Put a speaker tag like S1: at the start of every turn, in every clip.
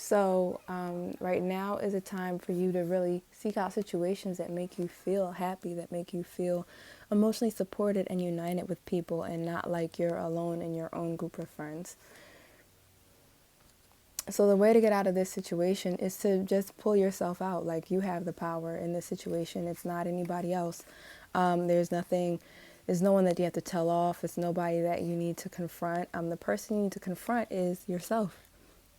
S1: So, right now is a time for you to really seek out situations that make you feel happy, that make you feel emotionally supported and united with people, and not like you're alone in your own group of friends. So, the way to get out of this situation is to just pull yourself out. Like, you have the power in this situation, it's not anybody else. There's nothing. There's no one that you have to tell off. It's nobody that you need to confront. The person you need to confront is yourself,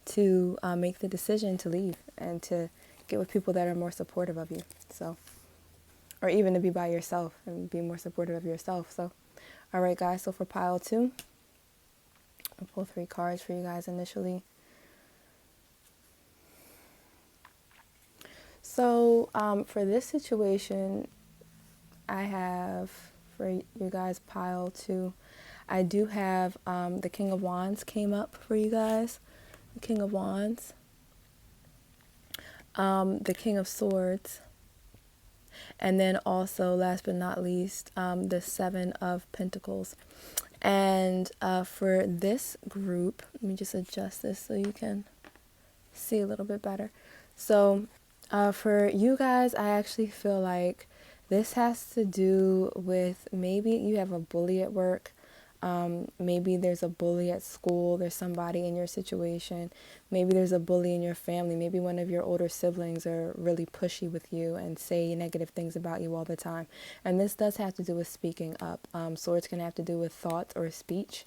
S1: to make the decision to leave and to get with people that are more supportive of you. So, or even to be by yourself and be more supportive of yourself. So, all right, guys. So for pile two, I'll pull three cards for you guys initially. So for this situation, I have for you guys pile two. I do have the King of Wands came up for you guys. The King of Wands, the King of Swords, and then also, last but not least, the Seven of Pentacles. And for this group, let me just adjust this so you can see a little bit better. So for you guys, I actually feel like this has to do with maybe you have a bully at work. Maybe there's a bully at school. There's somebody in your situation. Maybe there's a bully in your family. Maybe one of your older siblings are really pushy with you and say negative things about you all the time. And this does have to do with speaking up. Swords can have to do with thoughts or speech.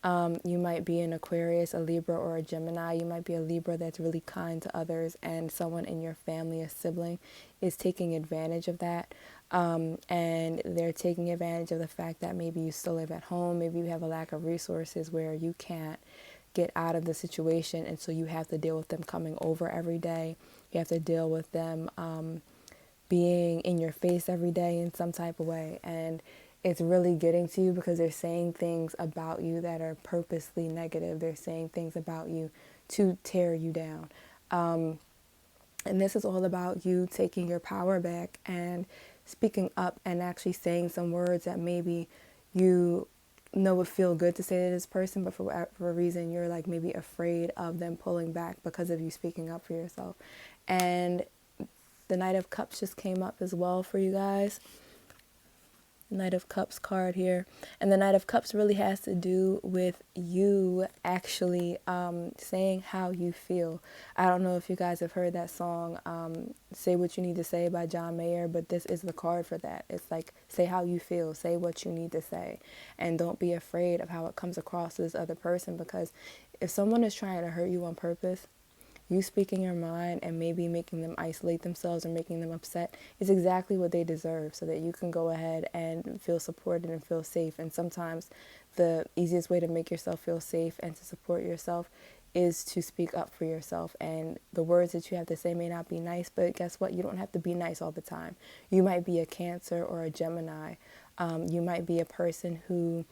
S1: You might be an Aquarius, a Libra, or a Gemini. You might be a Libra that's really kind to others, and someone in your family, a sibling, is taking advantage of that. And they're taking advantage of the fact that maybe you still live at home, maybe you have a lack of resources where you can't get out of the situation, and so you have to deal with them coming over every day. You have to deal with them being in your face every day in some type of way. And it's really getting to you because they're saying things about you that are purposely negative. They're saying things about you to tear you down. And this is all about you taking your power back and speaking up and actually saying some words that maybe you know would feel good to say to this person, but for a reason you're like maybe afraid of them pulling back because of you speaking up for yourself. And the Knight of Cups just came up as well for you guys. Knight of Cups card here. And the Knight of Cups really has to do with you actually saying how you feel. I don't know if you guys have heard that song, Say What You Need to Say by John Mayer, but this is the card for that. It's like, say how you feel, say what you need to say, and don't be afraid of how it comes across to this other person, because if someone is trying to hurt you on purpose, you speaking your mind and maybe making them isolate themselves or making them upset is exactly what they deserve, so that you can go ahead and feel supported and feel safe. And sometimes the easiest way to make yourself feel safe and to support yourself is to speak up for yourself. And the words that you have to say may not be nice, but guess what? You don't have to be nice all the time. You might be a Cancer or a Gemini. You might be a person who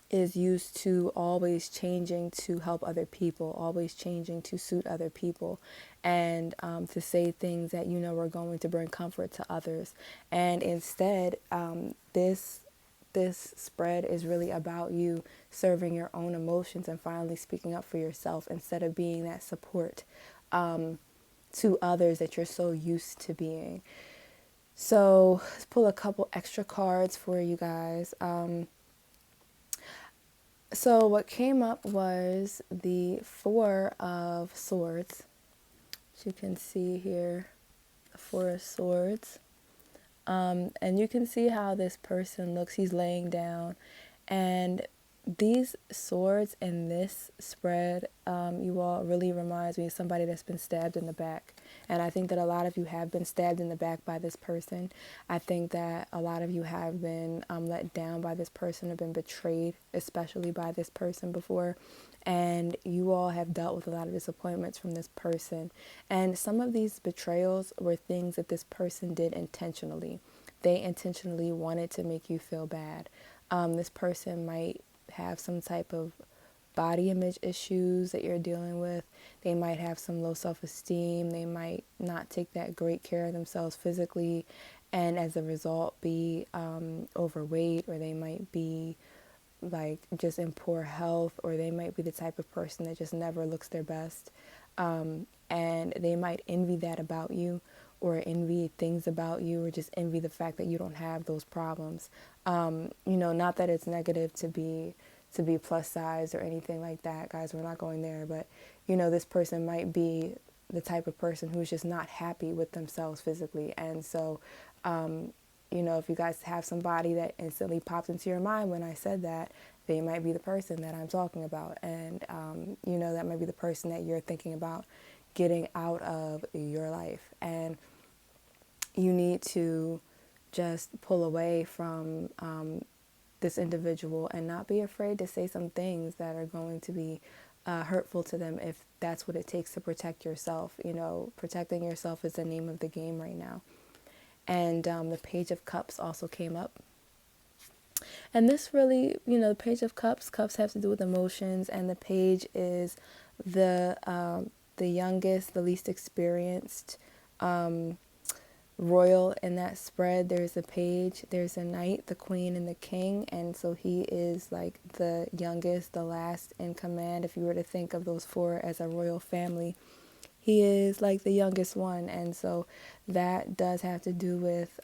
S1: is used to always changing to help other people, always changing to suit other people, and to say things that you know are going to bring comfort to others. And instead, this spread is really about you serving your own emotions and finally speaking up for yourself instead of being that support to others that you're so used to being. So let's pull a couple extra cards for you guys. So what came up was the Four of Swords. As you can see here, the Four of Swords. And you can see how this person looks. He's laying down. And these swords in this spread, you all, really reminds me of somebody that's been stabbed in the back. And I think that a lot of you have been stabbed in the back by this person. I think that a lot of you have been let down by this person or been betrayed, especially by this person before. And you all have dealt with a lot of disappointments from this person. And some of these betrayals were things that this person did intentionally. They intentionally wanted to make you feel bad. This person might have some type of body image issues that you're dealing with. They might have some low self-esteem. They might not take that great care of themselves physically, and as a result be overweight, or they might be like just in poor health, or they might be the type of person that just never looks their best. And they might envy that about you, or envy things about you, or just envy the fact that you don't have those problems. Not that it's negative to be plus size or anything like that, guys. We're not going there, but this person might be the type of person who's just not happy with themselves physically. And so if you guys have somebody that instantly popped into your mind when I said that, they might be the person that I'm talking about. And that might be the person that you're thinking about getting out of your life. And you need to just pull away from this individual and not be afraid to say some things that are going to be hurtful to them, if that's what it takes to protect yourself. Protecting yourself is the name of the game right now. And the Page of Cups also came up. And this really, the Page of Cups have to do with emotions, and the page is the youngest, the least experienced royal in that spread. There's a page, there's a knight, the queen, and the king, and so he is like the youngest, the last in command. If you were to think of those four as a royal family, he is like the youngest one. And so that does have to do with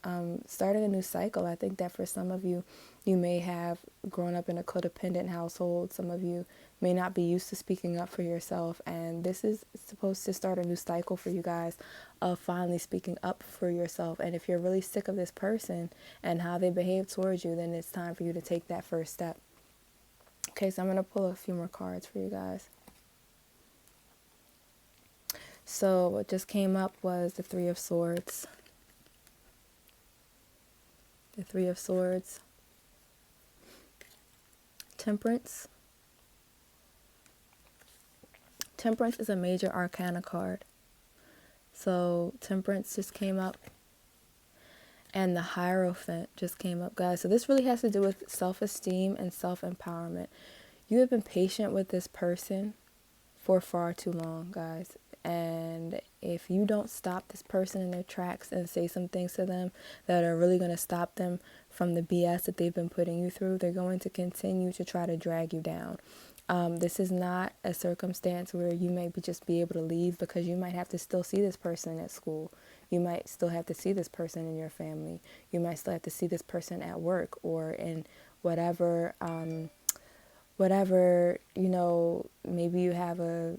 S1: starting a new cycle. I think that for some of you, you may have grown up in a codependent household. Some of you may not be used to speaking up for yourself. And this is supposed to start a new cycle for you guys of finally speaking up for yourself. And if you're really sick of this person and how they behave towards you, then it's time for you to take that first step. Okay, so I'm going to pull a few more cards for you guys. So what just came up was the Three of Swords. The Three of Swords. Temperance. Temperance is a major arcana card. So Temperance just came up. And the Hierophant just came up, guys. So this really has to do with self-esteem and self-empowerment. You have been patient with this person for far too long, guys. And if you don't stop this person in their tracks and say some things to them that are really going to stop them from the BS that they've been putting you through, they're going to continue to try to drag you down. This is not a circumstance where you may just be able to leave, because you might have to still see this person at school. You might still have to see this person in your family. You might still have to see this person at work, or in whatever, maybe you have a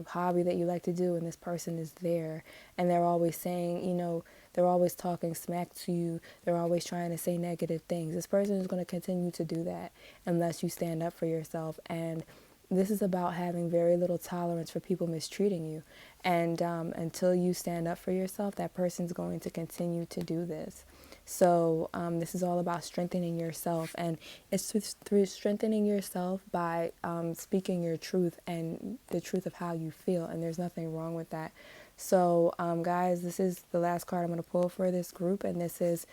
S1: hobby that you like to do, and this person is there, and they're always saying, they're always talking smack to you. They're always trying to say negative things. This person is going to continue to do that unless you stand up for yourself. And this is about having very little tolerance for people mistreating you. And until you stand up for yourself, that person's going to continue to do this. So this is all about strengthening yourself, and it's through strengthening yourself by speaking your truth and the truth of how you feel, and there's nothing wrong with that. So guys, this is the last card I'm going to pull for this group, and this is,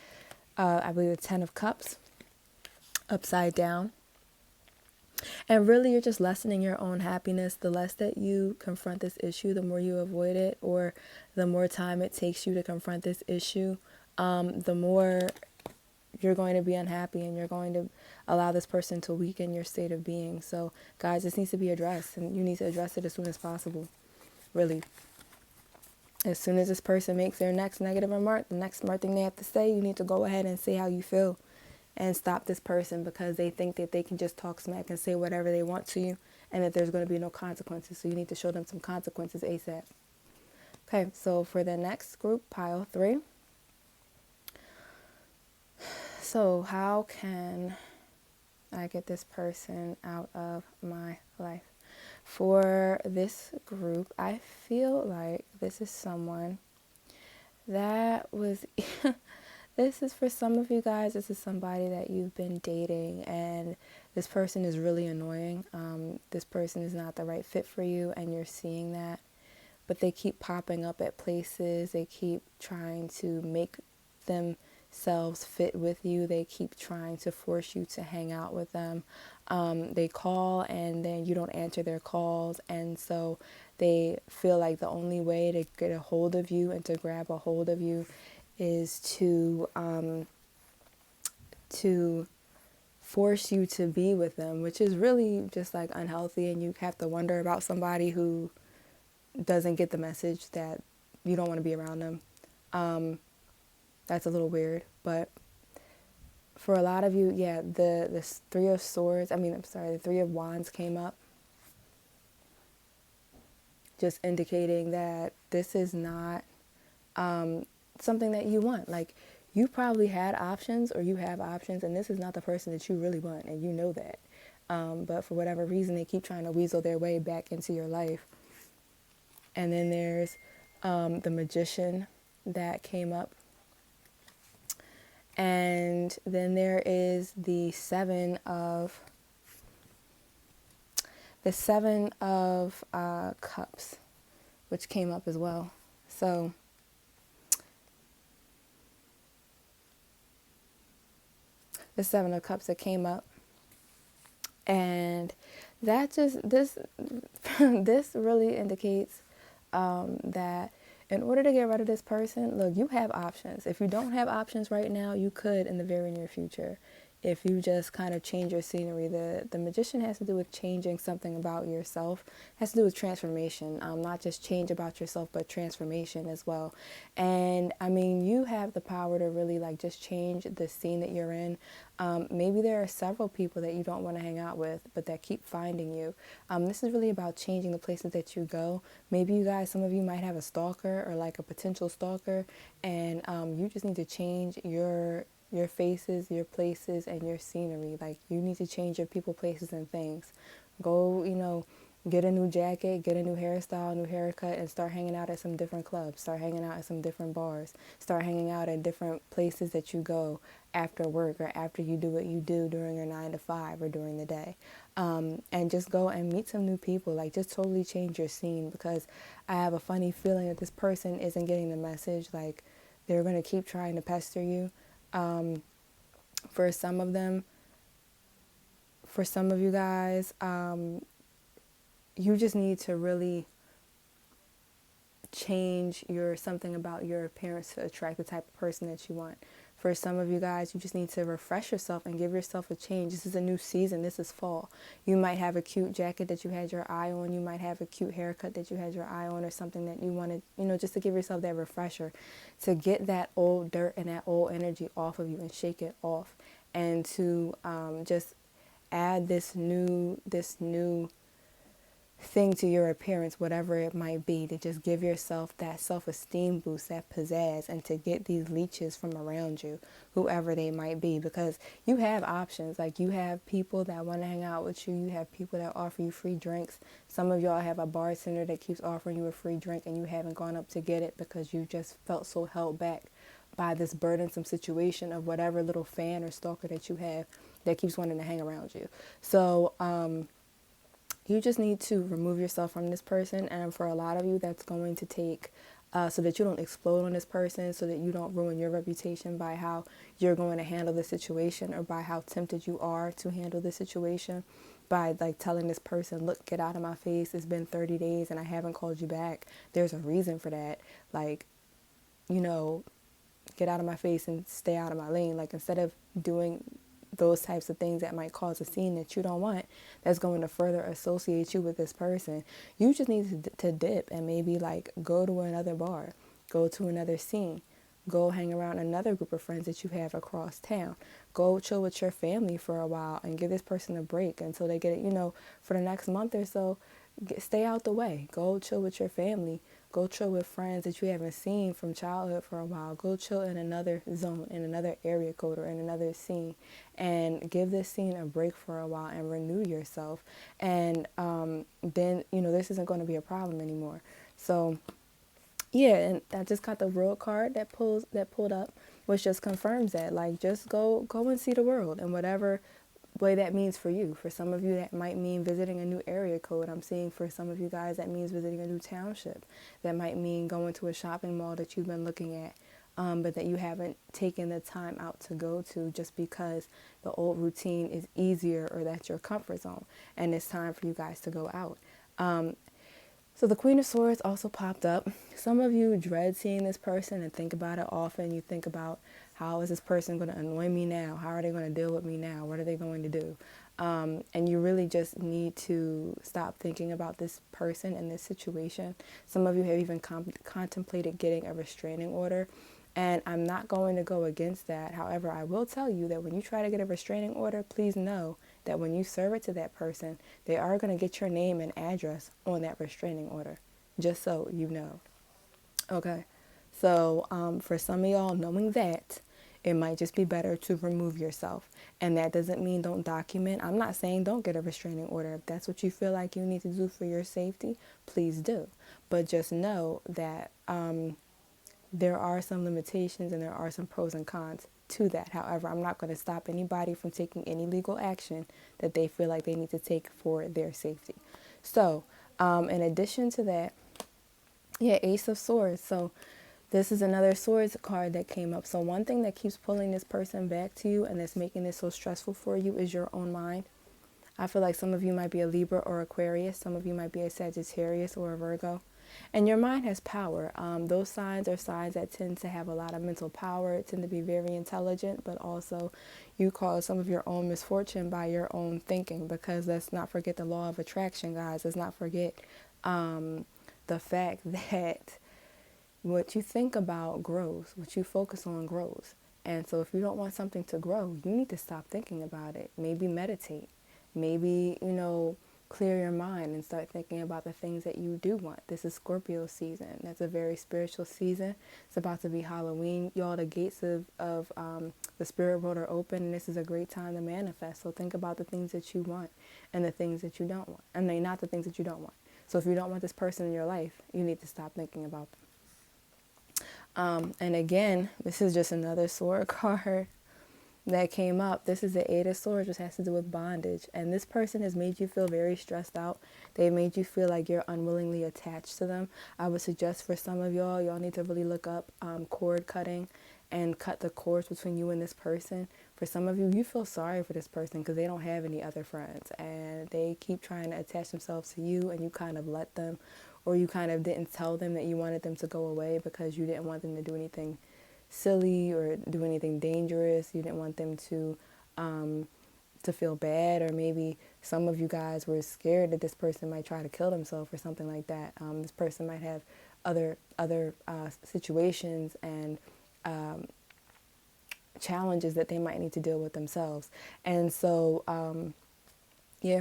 S1: I believe, the Ten of Cups upside down. And really, you're just lessening your own happiness. The less that you confront this issue, the more you avoid it, or the more time it takes you to confront this issue, the more you're going to be unhappy, and you're going to allow this person to weaken your state of being. So, guys, this needs to be addressed, and you need to address it as soon as possible. Really. As soon as this person makes their next negative remark, the next smart thing they have to say, you need to go ahead and say how you feel and stop this person, because they think that they can just talk smack and say whatever they want to you, and that there's going to be no consequences. So you need to show them some consequences ASAP. Okay, so for the next group, pile 3. So how can I get this person out of my life? For this group, I feel like this is someone that was, this is for some of you guys, this is somebody that you've been dating, and this person is really annoying. This person is not the right fit for you, and you're seeing that. But they keep popping up at places. They keep trying to make themselves fit with you. They keep trying to force you to hang out with them. They call, and then you don't answer their calls, and so they feel like the only way to get a hold of you and to grab a hold of you is to force you to be with them, which is really just like unhealthy. And you have to wonder about somebody who doesn't get the message that you don't want to be around them. That's a little weird, but for a lot of you, yeah, the Three of Swords, the Three of Wands came up, just indicating that this is not something that you want. Like, you probably had options, or you have options, and this is not the person that you really want, and you know that. But for whatever reason, they keep trying to weasel their way back into your life. And then there's the Magician that came up. And then there is the Seven of Cups, which came up as well. So the Seven of Cups that came up, and that just this really indicates that in order to get rid of this person, look, you have options. If you don't have options right now, you could in the very near future. If you just kind of change your scenery, the Magician has to do with changing something about yourself. It has to do with transformation, not just change about yourself, but transformation as well. And I mean, you have the power to really like just change the scene that you're in. Maybe there are several people that you don't want to hang out with, but that keep finding you. This is really about changing the places that you go. Maybe you guys, some of you might have a stalker or like a potential stalker, and you just need to change your faces, your places, and your scenery. Like, you need to change your people, places, and things. Go, get a new jacket, get a new hairstyle, new haircut, and start hanging out at some different clubs. Start hanging out at some different bars. Start hanging out at different places that you go after work, or after you do what you do during your 9 to 5 or during the day. And just go and meet some new people. Like, just totally change your scene, because I have a funny feeling that this person isn't getting the message. Like, they're going to keep trying to pester you. For some of them, for some of you guys, you just need to really change something about your appearance to attract the type of person that you want. For some of you guys, you just need to refresh yourself and give yourself a change. This is a new season. This is fall. You might have a cute jacket that you had your eye on. You might have a cute haircut that you had your eye on, or something that you wanted, just to give yourself that refresher, to get that old dirt and that old energy off of you and shake it off, and to just add this new thing to your appearance, whatever it might be, to just give yourself that self-esteem boost, that pizzazz, and to get these leeches from around you, whoever they might be, because you have options. Like, you have people that want to hang out with you. You have people that offer you free drinks. Some of y'all have a bartender that keeps offering you a free drink, and you haven't gone up to get it because you just felt so held back by this burdensome situation of whatever little fan or stalker that you have that keeps wanting to hang around you. So, you just need to remove yourself from this person. And for a lot of you, that's going to take so that you don't explode on this person, so that you don't ruin your reputation by how you're going to handle the situation, or by how tempted you are to handle the situation, by like telling this person, look, get out of my face. It's been 30 days and I haven't called you back. There's a reason for that. Like, get out of my face and stay out of my lane. Like, instead of doing those types of things that might cause a scene that you don't want, that's going to further associate you with this person, you just need to dip and maybe like go to another bar, go to another scene, go hang around another group of friends that you have across town, go chill with your family for a while, and give this person a break until they get it, for the next month or so. Stay out the way. Go chill with your family. Go chill with friends that you haven't seen from childhood for a while. Go chill in another zone, in another area code, or in another scene, and give this scene a break for a while and renew yourself. And then, this isn't going to be a problem anymore. So, yeah, and I just got the World card that pulled up, which just confirms that. Like, just go and see the world, and whatever way that means for you. For some of you, that might mean visiting a new area code. I'm seeing for some of you guys, that means visiting a new township. That might mean going to a shopping mall that you've been looking at, but that you haven't taken the time out to go to, just because the old routine is easier, or that's your comfort zone, and it's time for you guys to go out. So the Queen of Swords also popped up. Some of you dread seeing this person and think about it often. You think about, how is this person going to annoy me now? How are they going to deal with me now? What are they going to do? And you really just need to stop thinking about this person and this situation. Some of you have even contemplated getting a restraining order. And I'm not going to go against that. However, I will tell you that when you try to get a restraining order, please know that when you serve it to that person, they are going to get your name and address on that restraining order, just so you know. Okay. So for some of y'all, knowing that, it might just be better to remove yourself. And that doesn't mean don't document. I'm not saying don't get a restraining order. If that's what you feel like you need to do for your safety, please do. But just know that there are some limitations and there are some pros and cons to that. However, I'm not going to stop anybody from taking any legal action that they feel like they need to take for their safety. So, in addition to that, yeah, Ace of Swords. So this is another swords card that came up. So one thing that keeps pulling this person back to you and that's making this so stressful for you is your own mind. I feel like some of you might be a Libra or Aquarius. Some of you might be a Sagittarius or a Virgo. And your mind has power. Those signs are signs that tend to have a lot of mental power, tend to be very intelligent, but also you cause some of your own misfortune by your own thinking, because let's not forget the law of attraction, guys. Let's not forget the fact that what you think about grows, what you focus on grows. And so if you don't want something to grow, you need to stop thinking about it. Maybe meditate. Maybe, clear your mind and start thinking about the things that you do want. This is Scorpio season. That's a very spiritual season. It's about to be Halloween. Y'all, the gates of the spirit world are open, and this is a great time to manifest. So think about the things that you want and the things that you don't want. I mean, not the things that you don't want. So if you don't want this person in your life, you need to stop thinking about them. And again, this is just another sword card that came up. This is the Eight of Swords, which has to do with bondage. And this person has made you feel very stressed out. They made you feel like you're unwillingly attached to them. I would suggest for some of y'all need to really look up cord cutting and cut the cords between you and this person. For some of you, you feel sorry for this person because they don't have any other friends. And they keep trying to attach themselves to you, and you kind of let them, or you kind of didn't tell them that you wanted them to go away because you didn't want them to do anything silly or do anything dangerous. You didn't want them to feel bad, or maybe some of you guys were scared that this person might try to kill themselves or something like that. This person might have other situations and challenges that they might need to deal with themselves. And so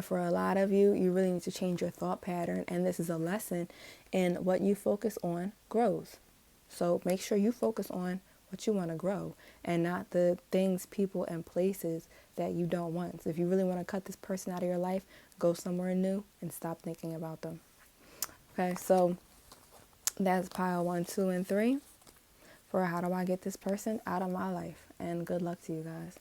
S1: for a lot of you, you really need to change your thought pattern, and this is a lesson in what you focus on grows. So make sure you focus on what you want to grow and not the things, people, and places that you don't want. So if you really want to cut this person out of your life, go somewhere new and stop thinking about them. Okay, so that's pile 1, 2, and 3 for how do I get this person out of my life. And good luck to you guys.